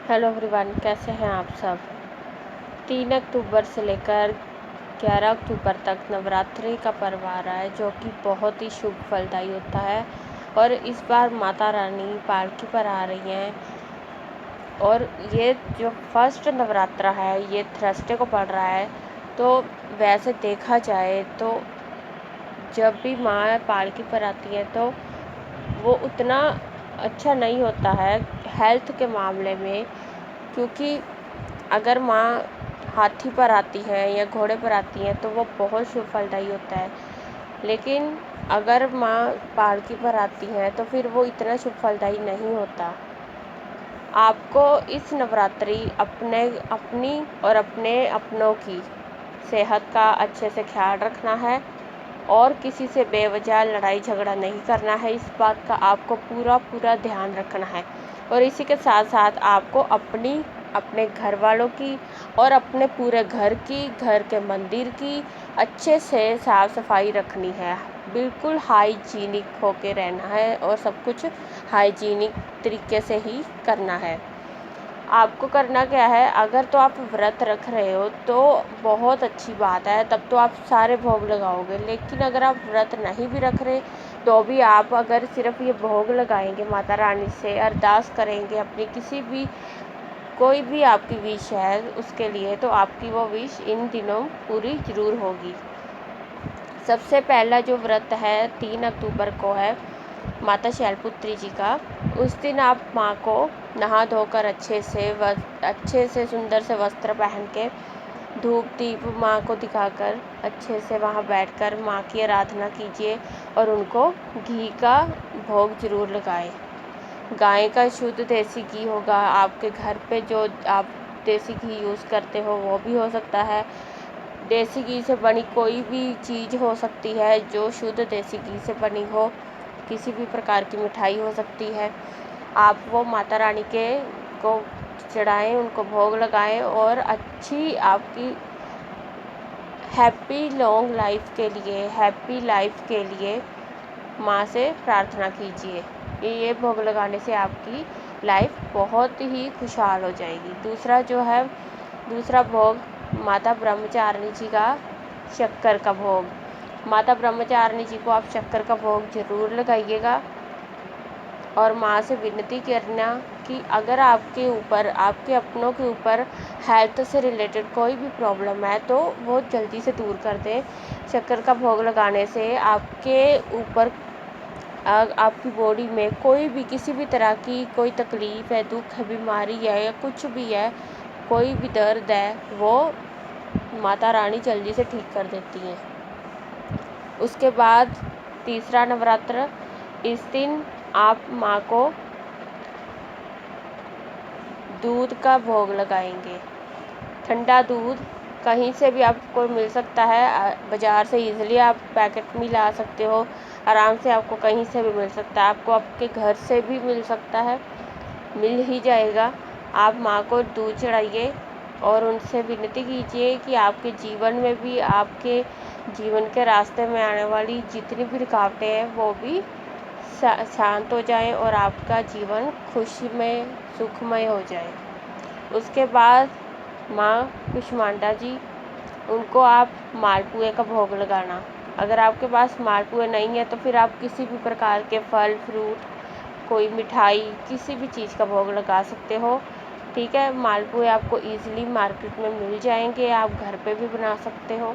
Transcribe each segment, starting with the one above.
Hello everyone, कैसे हैं आप सब। 3 अक्टूबर से लेकर 11 अक्टूबर तक नवरात्रि का पर्व आ रहा है, जो कि बहुत ही शुभ फलदायी होता है। और इस बार माता रानी पालकी पर आ रही हैं। और ये जो फर्स्ट नवरात्रा है, ये थर्सडे को पड़ रहा है। तो वैसे देखा जाए तो जब भी माँ पालकी पर आती है तो वो उतना अच्छा नहीं होता है हेल्थ के मामले में, क्योंकि अगर माँ हाथी पर आती है या घोड़े पर आती है तो वो बहुत शुभ फलदायी होता है। लेकिन अगर माँ पालकी पर आती है तो फिर वो इतना शुभ फलदायी नहीं होता। आपको इस नवरात्रि अपनी और अपने अपनों की सेहत का अच्छे से ख्याल रखना है और किसी से बेवजह लड़ाई झगड़ा नहीं करना है। इस बात का आपको पूरा ध्यान रखना है। और इसी के साथ साथ आपको अपने घर वालों की और अपने पूरे घर के मंदिर की अच्छे से साफ़ सफाई रखनी है। बिल्कुल हाइजीनिक होके रहना है और सब कुछ हाइजीनिक तरीके से ही करना है। आपको करना क्या है, अगर तो आप व्रत रख रहे हो तो बहुत अच्छी बात है, तब तो आप सारे भोग लगाओगे। लेकिन अगर आप व्रत नहीं भी रख रहे तो भी आप अगर सिर्फ ये भोग लगाएंगे, माता रानी से अरदास करेंगे अपनी कोई भी आपकी विश है उसके लिए, तो आपकी वो विश इन दिनों पूरी ज़रूर होगी। सबसे पहला जो व्रत है 3 अक्टूबर को है माता शैलपुत्री जी का। उस दिन आप माँ को नहा धोकर अच्छे से सुंदर से वस्त्र पहन के धूप दीप माँ को दिखाकर अच्छे से वहाँ बैठकर माँ की आराधना कीजिए और उनको घी का भोग ज़रूर लगाएं। गाय का शुद्ध देसी घी होगा आपके घर पे, जो आप देसी घी यूज़ करते हो वो भी हो सकता है। देसी घी से बनी कोई भी चीज़ हो सकती है जो शुद्ध देसी घी से बनी हो। किसी भी प्रकार की मिठाई हो सकती है। आप वो माता रानी को चढ़ाएं, उनको भोग लगाएं और अच्छी आपकी हैप्पी लाइफ के लिए माँ से प्रार्थना कीजिए। ये भोग लगाने से आपकी लाइफ बहुत ही खुशहाल हो जाएगी। दूसरा भोग माता ब्रह्मचारिणी जी का शक्कर का भोग। माता ब्रह्मचारिणी जी को आप शक्कर का भोग ज़रूर लगाइएगा और माँ से विनती करना कि अगर आपके अपनों के ऊपर हेल्थ से रिलेटेड कोई भी प्रॉब्लम है तो वो जल्दी से दूर कर दें। शक्कर का भोग लगाने से आपके ऊपर आपकी बॉडी में कोई भी किसी भी तरह की कोई तकलीफ़ है, दुख है, बीमारी है या कुछ भी है, कोई भी दर्द है, वो माता रानी जल्दी से ठीक कर देती हैं। उसके बाद तीसरा नवरात्र, इस दिन आप माँ को दूध का भोग लगाएंगे। ठंडा दूध कहीं से भी आपको मिल सकता है, बाज़ार से ईज़िली आप पैकेट में ला सकते हो, आराम से आपको कहीं से भी मिल सकता है, आपको आपके घर से भी मिल सकता है, मिल ही जाएगा। आप माँ को दूध चढ़ाइए और उनसे विनती कीजिए कि आपके जीवन में भी, आपके जीवन के रास्ते में आने वाली जितनी भी रुकावटें हैं वो भी शांत हो जाए और आपका जीवन खुशमय सुखमय हो जाए। उसके बाद माँ कुष्मांडा जी, उनको आप मालपुए का भोग लगाना। अगर आपके पास मालपुए नहीं है तो फिर आप किसी भी प्रकार के फल फ्रूट, कोई मिठाई, किसी भी चीज़ का भोग लगा सकते हो। ठीक है, मालपुए आपको ईज़िली मार्केट में मिल जाएंगे, आप घर पे भी बना सकते हो।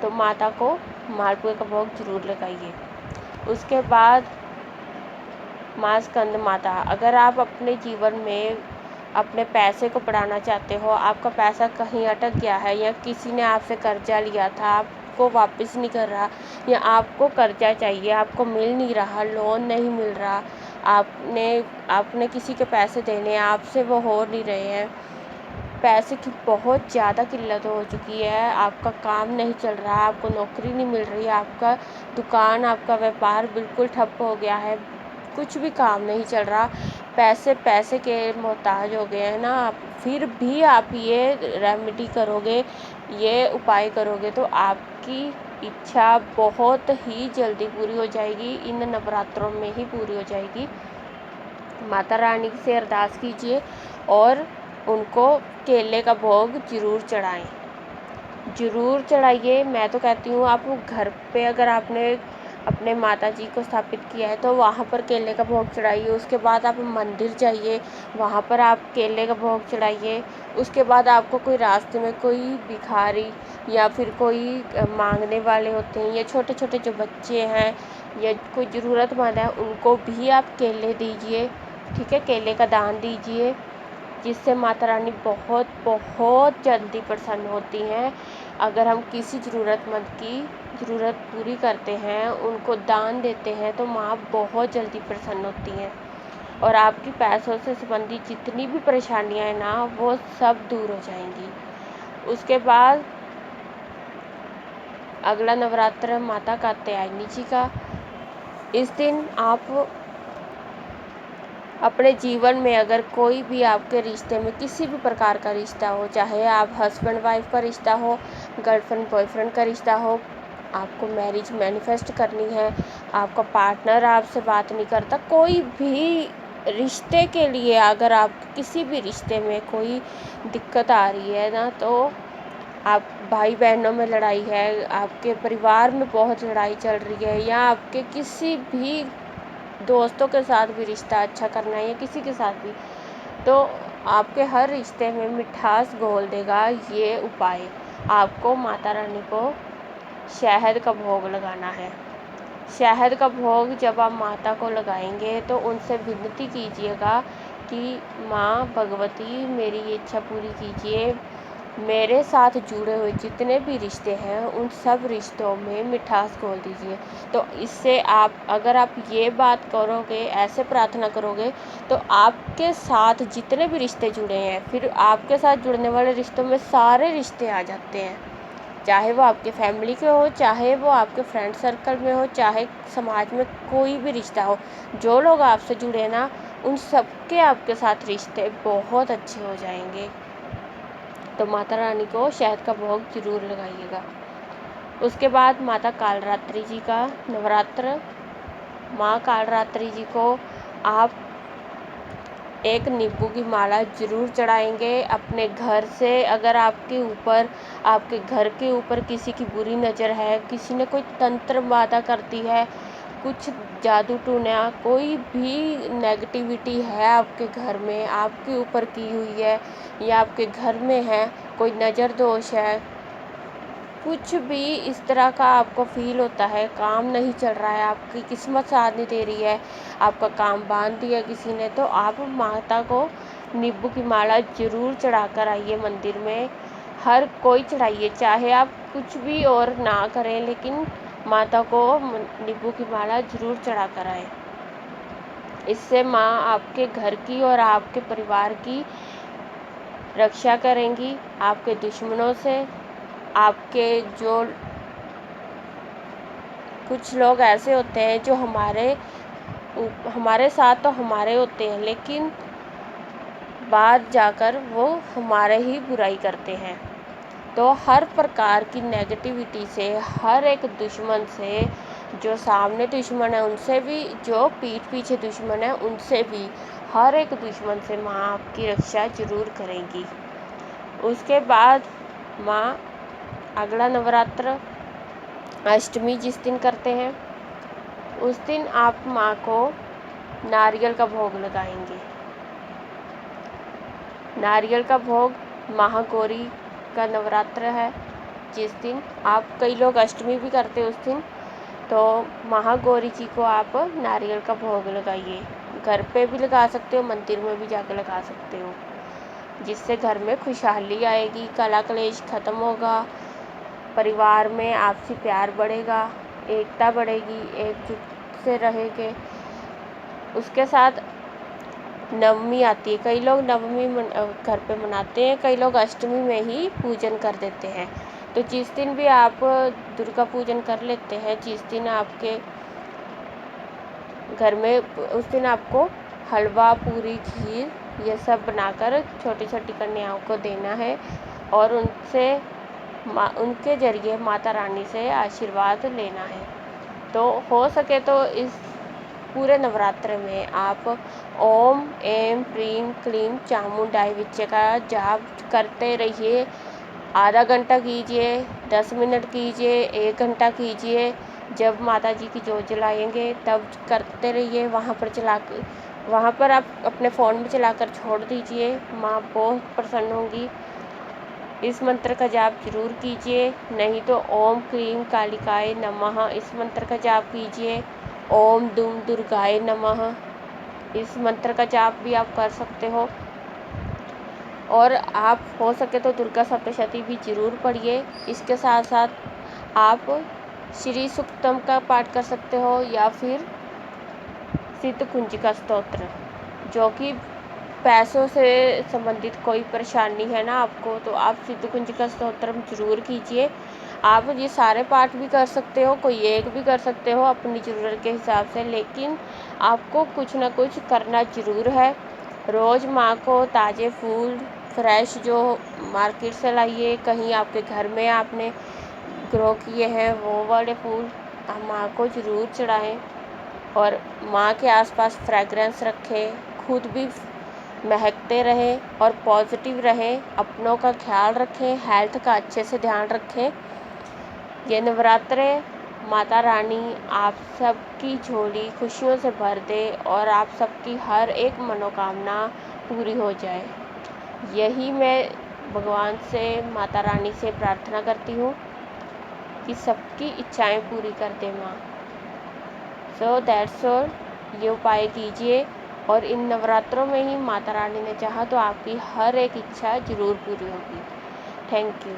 तो माता को मालपुए का भोग ज़रूर लगाइए। उसके बाद माँ स्कंद माता, अगर आप अपने जीवन में अपने पैसे को बढ़ाना चाहते हो, आपका पैसा कहीं अटक गया है या किसी ने आपसे कर्जा लिया था, आपको वापस नहीं कर रहा, या आपको कर्जा चाहिए, आपको मिल नहीं रहा, लोन नहीं मिल रहा, आपने किसी के पैसे देने हैं, आपसे वो हो नहीं रहे हैं, पैसे की बहुत ज़्यादा किल्लत हो चुकी है, आपका काम नहीं चल रहा, आपको नौकरी नहीं मिल रही, आपका दुकान, आपका व्यापार बिल्कुल ठप हो गया है, कुछ भी काम नहीं चल रहा, पैसे के मोहताज हो गए हैं ना आप, फिर भी आप ये रेमेडी करोगे, ये उपाय करोगे तो आपकी इच्छा बहुत ही जल्दी पूरी हो जाएगी, इन नवरात्रों में ही पूरी हो जाएगी। माता रानी से अरदास कीजिए और उनको केले का भोग ज़रूर चढ़ाएं, ज़रूर चढ़ाइए। मैं तो कहती हूँ आप घर पे अगर आपने अपने माता जी को स्थापित किया है तो वहाँ पर केले का भोग चढ़ाइए। उसके बाद आप मंदिर जाइए, वहाँ पर आप केले का भोग चढ़ाइए। उसके बाद आपको कोई रास्ते में कोई भिखारी या फिर कोई मांगने वाले होते हैं या छोटे छोटे जो बच्चे हैं या कोई ज़रूरतमंद है उनको भी आप केले दीजिए, ठीक है, केले का दान दीजिए, जिससे माता रानी बहुत बहुत जल्दी प्रसन्न होती हैं। अगर हम किसी ज़रूरतमंद की ज़रूरत पूरी करते हैं, उनको दान देते हैं तो माँ बहुत जल्दी प्रसन्न होती हैं और आपकी पैसों से संबंधित जितनी भी परेशानियाँ हैं ना वो सब दूर हो जाएंगी। उसके बाद अगला नवरात्र माता कात्यायनी जी का। इस दिन आप अपने जीवन में अगर कोई भी आपके रिश्ते में किसी भी प्रकार का रिश्ता हो, चाहे आप हस्बैंड वाइफ का रिश्ता हो, गर्लफ्रेंड बॉयफ्रेंड का रिश्ता हो, आपको मैरिज मैनिफेस्ट करनी है, आपका पार्टनर आपसे बात नहीं करता, कोई भी रिश्ते के लिए अगर आप किसी भी रिश्ते में कोई दिक्कत आ रही है ना, तो आप भाई बहनों में लड़ाई है, आपके परिवार में बहुत लड़ाई चल रही है, या आपके किसी भी दोस्तों के साथ भी रिश्ता अच्छा करना है या किसी के साथ भी, तो आपके हर रिश्ते में मिठास घोल देगा ये उपाय। आपको माता रानी को शहद का भोग लगाना है। शहद का भोग जब आप माता को लगाएंगे तो उनसे विनती कीजिएगा कि माँ भगवती मेरी ये इच्छा पूरी कीजिए, मेरे साथ जुड़े हुए जितने भी रिश्ते हैं उन सब रिश्तों में मिठास घोल दीजिए। तो इससे आप अगर आप ये बात करोगे, ऐसे प्रार्थना करोगे, तो आपके साथ जितने भी रिश्ते जुड़े हैं, फिर आपके साथ जुड़ने वाले रिश्तों में सारे रिश्ते आ जाते हैं, चाहे वो आपके फैमिली के हो, चाहे वो आपके फ्रेंड सर्कल में हो, चाहे समाज में कोई भी रिश्ता हो, जो लोग आपसे जुड़े ना उन सबके आपके साथ रिश्ते बहुत अच्छे हो जाएंगे। तो माता रानी को शहद का भोग ज़रूर लगाइएगा। उसके बाद माता कालरात्रि जी का नवरात्र। माँ कालरात्रि जी को आप एक नींबू की माला ज़रूर चढ़ाएंगे अपने घर से। अगर आपके घर के ऊपर किसी की बुरी नज़र है, किसी ने कोई तंत्र बाधा करती है, कुछ जादू टूना, कोई भी नेगेटिविटी है आपके घर में, आपके ऊपर की हुई है या आपके घर में है, कोई नज़र दोष है, कुछ भी इस तरह का आपको फील होता है, काम नहीं चल रहा है, आपकी किस्मत साथ नहीं दे रही है, आपका काम बांध दिया किसी ने, तो आप माता को नींबू की माला ज़रूर चढ़ा कर आइए मंदिर में। हर कोई चढ़ाइए, चाहे आप कुछ भी और ना करें, लेकिन माता को नींबू की माला ज़रूर चढ़ा कर आएँ। इससे माँ आपके घर की और आपके परिवार की रक्षा करेंगी आपके दुश्मनों से। आपके जो कुछ लोग ऐसे होते हैं जो हमारे साथ तो हमारे होते हैं, लेकिन बाद जाकर वो हमारे ही बुराई करते हैं। तो हर प्रकार की नेगेटिविटी से, हर एक दुश्मन से, जो सामने दुश्मन है उनसे भी, जो पीठ पीछे दुश्मन है उनसे भी, हर एक दुश्मन से माँ आपकी रक्षा ज़रूर करेंगी। उसके बाद माँ अगला नवरात्र अष्टमी जिस दिन करते हैं, उस दिन आप माँ को नारियल का भोग लगाएंगे। नारियल का भोग महागौरी का नवरात्र है जिस दिन आप, कई लोग अष्टमी भी करते हैं उस दिन, तो महागौरी जी को आप नारियल का भोग लगाइए। घर पे भी लगा सकते हो, मंदिर में भी जाकर लगा सकते हो, जिससे घर में खुशहाली आएगी, कला कलेश खत्म होगा, परिवार में आपसी प्यार बढ़ेगा, एकता बढ़ेगी, एकजुट से रहेंगे। उसके साथ नवमी आती है, कई लोग नवमी घर पे मनाते हैं, कई लोग अष्टमी में ही पूजन कर देते हैं। तो जिस दिन भी आप दुर्गा पूजन कर लेते हैं, जिस दिन आपके घर में, उस दिन आपको हलवा पूरी खीर ये सब बनाकर छोटी छोटी कन्याओं को देना है और उनके जरिए माता रानी से आशीर्वाद लेना है। तो हो सके तो इस पूरे नवरात्र में आप ओम ऐं प्रीं क्लीं चामुंडाई विच्चे का जाप करते रहिए। आधा घंटा कीजिए, 10 मिनट कीजिए, 1 घंटा कीजिए। जब माता जी की जोत जलाएंगे तब करते रहिए। वहाँ पर आप अपने फ़ोन में चलाकर छोड़ दीजिए, माँ बहुत प्रसन्न होंगी। इस मंत्र का जाप जरूर कीजिए। नहीं तो ओम क्लीं कालिकाय नमः इस मंत्र का जाप कीजिए। ओम दुम दुर्गाय नमः इस मंत्र का जाप भी आप कर सकते हो। और आप हो सके तो दुर्गा सप्तशती भी जरूर पढ़िए। इसके साथ साथ आप श्री सूक्तम का पाठ कर सकते हो या फिर सिद्ध कुंजिका स्तोत्र, जो कि पैसों से संबंधित कोई परेशानी है ना आपको, तो आप सिद्ध कुंजिका स्तोत्र जरूर कीजिए। आप ये सारे पाठ भी कर सकते हो, कोई एक भी कर सकते हो अपनी ज़रूरत के हिसाब से, लेकिन आपको कुछ ना कुछ करना ज़रूर है। रोज़ माँ को ताज़े फूल फ्रेश जो मार्केट से लाइए, कहीं आपके घर में आपने ग्रो किए हैं वो वाले फूल आप माँ को ज़रूर चढ़ाएं। और माँ के आसपास फ्रेगरेंस रखें, खुद भी महकते रहें और पॉजिटिव रहें। अपनों का ख्याल रखें, हेल्थ का अच्छे से ध्यान रखें। ये नवरात्रे माता रानी आप सबकी झोली खुशियों से भर दे और आप सबकी हर एक मनोकामना पूरी हो जाए। यही मैं भगवान से, माता रानी से प्रार्थना करती हूँ कि सबकी इच्छाएं पूरी कर दे माँ। So that's all. ये उपाय कीजिए और इन नवरात्रों में ही माता रानी ने चाहा तो आपकी हर एक इच्छा ज़रूर पूरी होगी। Thank you.